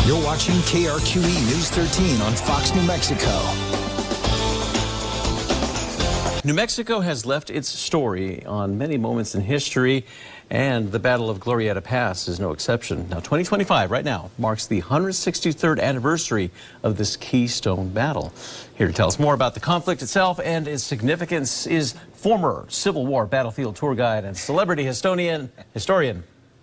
You're watching KRQE News 13 on Fox, New Mexico. New Mexico has left its story on many moments in history, and the Battle of Glorieta Pass is no exception. Now, 2025, right now, marks the 163rd anniversary of this keystone battle. Here to tell us more about the conflict itself and its significance is former Civil War battlefield tour guide and celebrity historian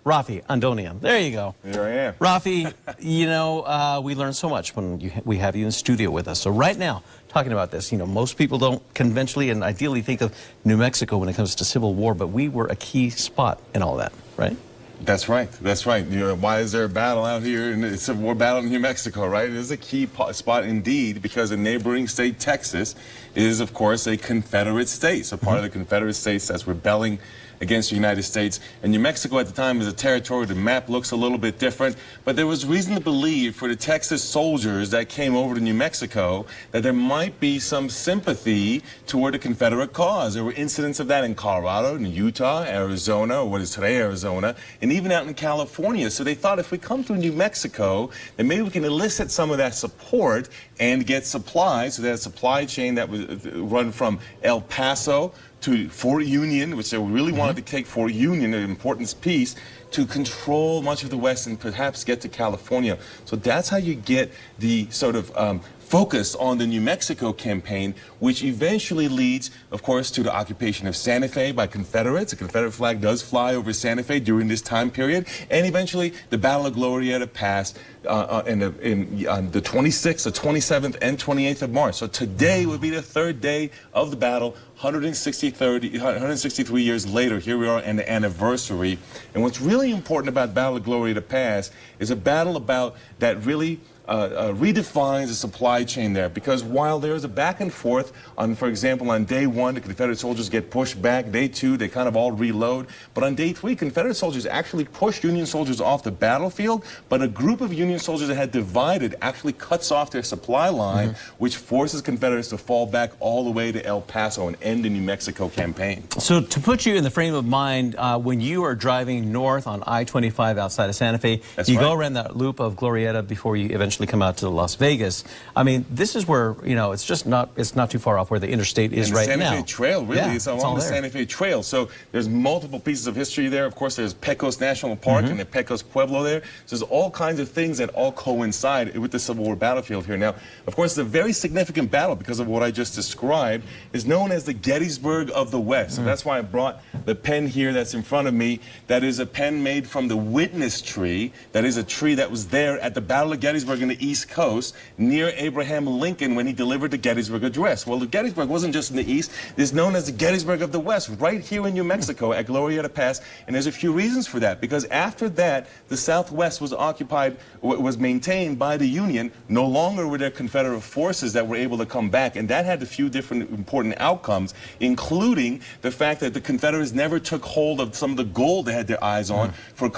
Raffi, Andonian. There you go. Here I am. Raffi, you know, we learn so much when we have you in studio with us. So right now, talking about this, you know, most people don't conventionally and ideally think of New Mexico when it comes to Civil War, but we were a key spot in all that, right? That's right. That's right. You know, why is there a battle out here in the Civil War battle in New Mexico, right? It is a key spot indeed because a neighboring state, Texas, is, of course, a Confederate state. So part of the Confederate states that's rebelling against the United States. And New Mexico at the time is a territory. The map looks a little bit different, but there was reason to believe for the Texas soldiers that came over to New Mexico that there might be some sympathy toward the Confederate cause. There were incidents of that in Colorado, in Utah, Arizona, or what is today Arizona, and even out in California. So they thought if we come through New Mexico, then maybe we can elicit some of that support and get supplies. So that supply chain that was run from El Paso to Fort Union, which they really wanted to take Fort Union, an important piece, to control much of the West and perhaps get to California. So that's how you get the sort of focus on the New Mexico campaign, which eventually leads, of course, to the occupation of Santa Fe by Confederates. The Confederate flag does fly over Santa Fe during this time period, and eventually the Battle of Glorieta Pass on the 26th, the 27th, and 28th of March. So today would be the third day of the battle. 163 years later, here we are in the anniversary. And what's really important about Battle of Glorieta Pass is a battle about that really redefines the supply chain there, because while there's a back and forth on, for example, on day one, the Confederate soldiers get pushed back. Day two, they kind of all reload. But on day three, Confederate soldiers actually pushed Union soldiers off the battlefield, but a group of Union soldiers that had divided actually cuts off their supply line, which forces Confederates to fall back all the way to El Paso and end the New Mexico campaign. So to put you in the frame of mind, when you are driving north on I-25 outside of Santa Fe, you go around that loop of Glorieta before you eventually come out to Las Vegas. I mean, this is where, you know, it's not too far off where the interstate is right now. The Santa Fe Trail, really, yeah, it's along the Santa Fe Trail. So there's multiple pieces of history there. Of course, there's Pecos National Park and the Pecos Pueblo there. So there's all kinds of things that all coincide with the Civil War battlefield here. Now, of course, the very significant battle, because of what I just described, is known as the Gettysburg of the West. So that's why I brought the pen here that's in front of me. That is a pen made from the witness tree. That is a tree that was there at the Battle of Gettysburg in the East Coast near Abraham Lincoln when he delivered the Gettysburg Address. Well, the Gettysburg wasn't just in the East. It's known as the Gettysburg of the West, right here in New Mexico at Glorieta Pass. And there's a few reasons for that, because after that, the Southwest was occupied, was maintained by the Union. No longer were there Confederate forces that were able to come back, and that had a few different important outcomes, including the fact that the Confederates never took hold of some of the gold they had their eyes on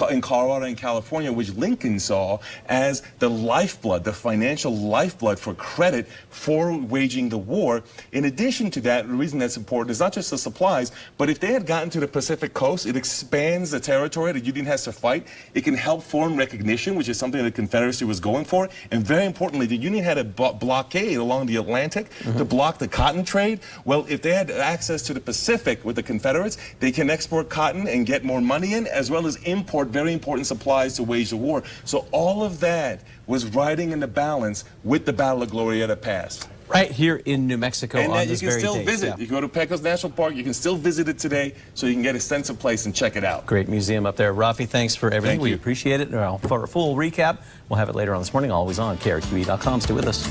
in Colorado and California, which Lincoln saw as the lifeblood, the financial lifeblood for credit for waging the war. In addition to that, the reason that's important is not just the supplies, but if they had gotten to the Pacific coast, it expands the territory the Union has to fight. It can help foreign recognition, which is something the Confederacy was going for. And very importantly, the Union had a blockade along the Atlantic to block the cotton trade. Well, if they had access to the Pacific with the Confederates, they can export cotton and get more money in, as well as import very important supplies to wage the war. So all of that was riding in the balance with the Battle of Glorieta Pass. Right here in New Mexico and on you can still visit. Yeah. You go to Pecos National Park, you can still visit it today, so you can get a sense of place and check it out. Great museum up there. Raffi, thanks for everything. We appreciate it. For a full recap, we'll have it later on this morning, always on KRQE.com. Stay with us.